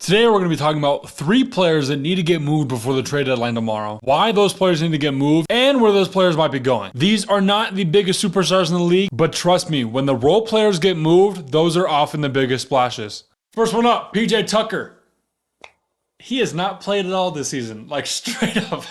Today we're going to be talking about 3 players that need to get moved before the trade deadline tomorrow, why those players need to get moved, and where those players might be going. These are not the biggest superstars in the league, but trust me, when the role players get moved, those are often the biggest splashes. First one up, PJ Tucker. He has not played at all this season, like straight up.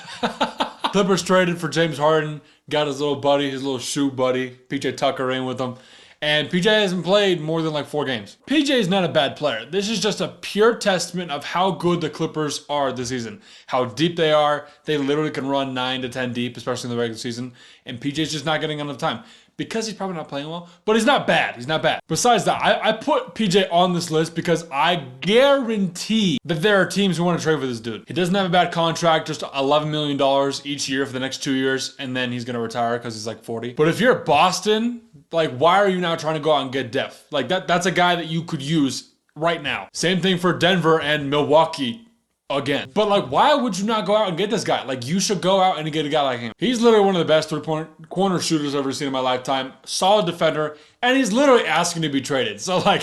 Clippers traded for James Harden, got his little buddy, his little shoe buddy, PJ Tucker in with him. And PJ hasn't played more than like 4 games. PJ is not a bad player. This is just a pure testament of how good the Clippers are this season. How deep they are. They literally can run 9 to 10 deep, especially in the regular season. And PJ's just not getting enough time. Because he's probably not playing well. But he's not bad. He's not bad. Besides that, I put PJ on this list because I guarantee that there are teams who want to trade for this dude. He doesn't have a bad contract, just $11 million each year for the next 2 years. And then he's going to retire because he's like 40. But if you're Boston, like, why are you now trying to go out and get depth? Like, that's a guy that you could use right now. Same thing for Denver and Milwaukee again. But, like, why would you not go out and get this guy? Like, you should go out and get a guy like him. He's literally one of the best three-point corner shooters I've ever seen in my lifetime. Solid defender. And he's literally asking to be traded. So, like,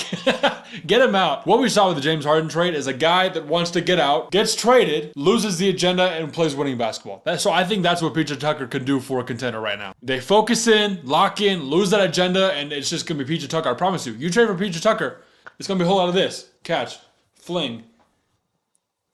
get him out. What we saw with the James Harden trade is a guy that wants to get out, gets traded, loses the agenda, and plays winning basketball. So I think that's what PJ Tucker could do for a contender right now. They focus in, lock in, lose that agenda, and it's just going to be PJ Tucker. I promise you. You trade for PJ Tucker, it's going to be a whole lot of this. Catch. Fling.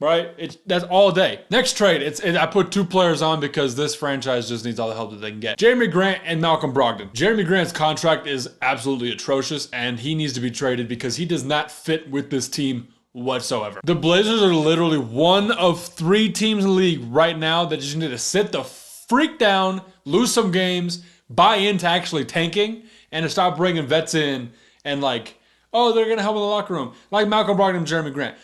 Right? That's all day. Next trade, I put 2 players on because this franchise just needs all the help that they can get. Jerami Grant and Malcolm Brogdon. Jerami Grant's contract is absolutely atrocious, and he needs to be traded because he does not fit with this team whatsoever. The Blazers are literally one of 3 teams in the league right now that just need to sit the freak down, lose some games, buy into actually tanking, and to stop bringing vets in and like, oh, they're going to help in the locker room. Like Malcolm Brogdon and Jerami Grant.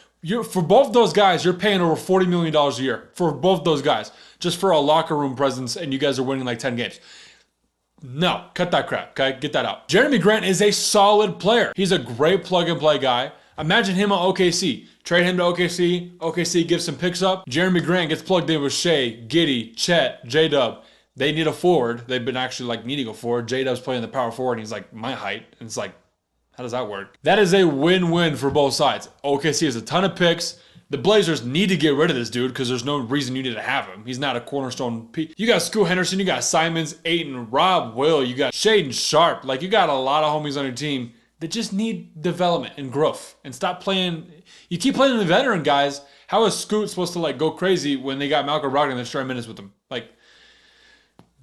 For both those guys, you're paying over $40 million a year for both those guys, just for a locker room presence, and you guys are winning like 10 games. No, cut that crap, okay? Get that out. Jerami Grant is a solid player. He's a great plug-and-play guy. Imagine him on OKC. Trade him to OKC. OKC gives some picks up. Jerami Grant gets plugged in with Shea, Giddey, Chet, J-Dub. They need a forward. They've been actually like needing a forward. J-Dub's playing the power forward, and he's like my height. And it's like, how does that work? That is a win-win for both sides. OKC has a ton of picks. The Blazers need to get rid of this dude because there's no reason you need to have him. He's not a cornerstone piece. You got Scoot Henderson, you got Simons, Ayton, Rob, Will, you got Shaedon Sharpe. Like, you got a lot of homies on your team that just need development and growth. And stop playing. You keep playing the veteran guys. How is Scoot supposed to like go crazy when they got Malcolm Brogdon that's sharing minutes with him? Like,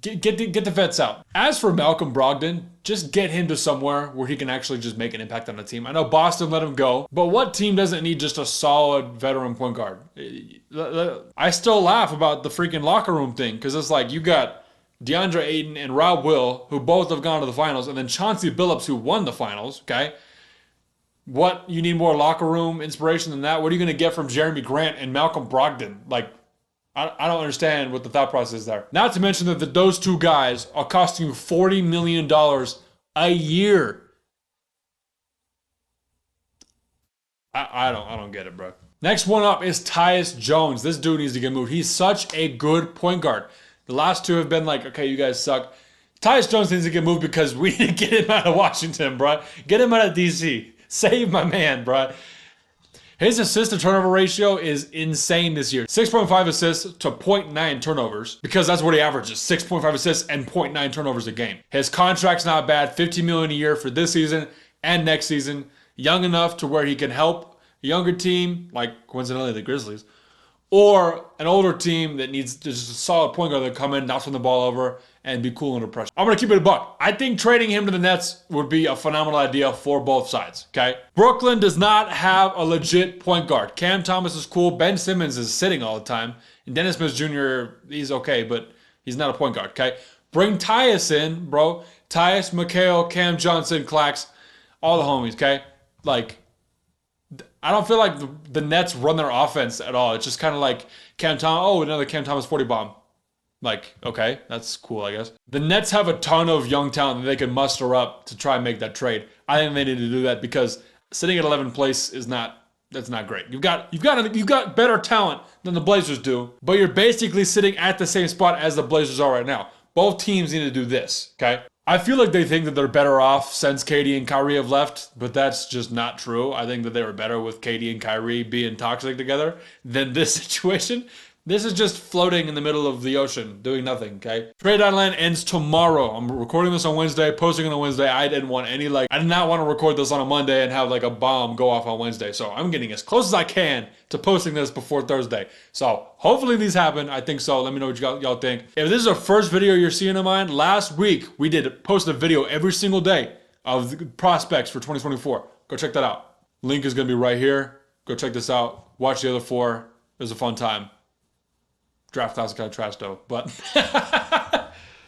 get the vets out. As for Malcolm Brogdon, just get him to somewhere where he can actually just make an impact on the team. I know Boston let him go, but what team doesn't need just a solid veteran point guard? I still laugh about the freaking locker room thing because it's like you got DeAndre Ayton and Rob Will, who both have gone to the finals, and then Chauncey Billups, who won the finals, okay? What, you need more locker room inspiration than that? What are you going to get from Jerami Grant and Malcolm Brogdon? Like, I don't understand what the thought process is there. Not to mention that those 2 guys are costing you $40 million a year. I don't get it, bro. Next one up is Tyus Jones. This dude needs to get moved. He's such a good point guard. The last 2 have been like, okay, you guys suck. Tyus Jones needs to get moved because we need to get him out of Washington, bro. Get him out of DC. Save my man, bro. His assist to turnover ratio is insane this year. 6.5 assists to 0.9 turnovers because that's what he averages. 6.5 assists and 0.9 turnovers a game. His contract's not bad. $15 million a year for this season and next season. Young enough to where he can help a younger team, like coincidentally the Grizzlies, or an older team that needs just a solid point guard that come in, not turn the ball over, and be cool under pressure. I'm going to keep it a buck. I think trading him to the Nets would be a phenomenal idea for both sides, okay? Brooklyn does not have a legit point guard. Cam Thomas is cool. Ben Simmons is sitting all the time. And Dennis Smith Jr., he's okay, but he's not a point guard, okay? Bring Tyus in, bro. Tyus, Mikal, Cam Johnson, Clax, all the homies, okay? Like, I don't feel like the Nets run their offense at all. It's just kind of like Cam Thomas. Oh, another Cam Thomas 40 bomb. Like, okay, that's cool, I guess. The Nets have a ton of young talent that they can muster up to try and make that trade. I think they need to do that because sitting at 11th place is that's not great. You've got better talent than the Blazers do, but you're basically sitting at the same spot as the Blazers are right now. Both teams need to do this, okay? I feel like they think that they're better off since KD and Kyrie have left, but that's just not true. I think that they were better with KD and Kyrie being toxic together than this situation. This is just floating in the middle of the ocean, doing nothing, okay? Trade deadline ends tomorrow. I'm recording this on Wednesday, posting it on Wednesday. I did not want to record this on a Monday and have like a bomb go off on Wednesday. So I'm getting as close as I can to posting this before Thursday. So hopefully these happen. I think so. Let me know what y'all think. If this is a first video you're seeing of mine, last week we did post a video every single day of the prospects for 2024. Go check that out. Link is going to be right here. Go check this out. Watch the other 4. It was a fun time. Draft class is kind of trash though, but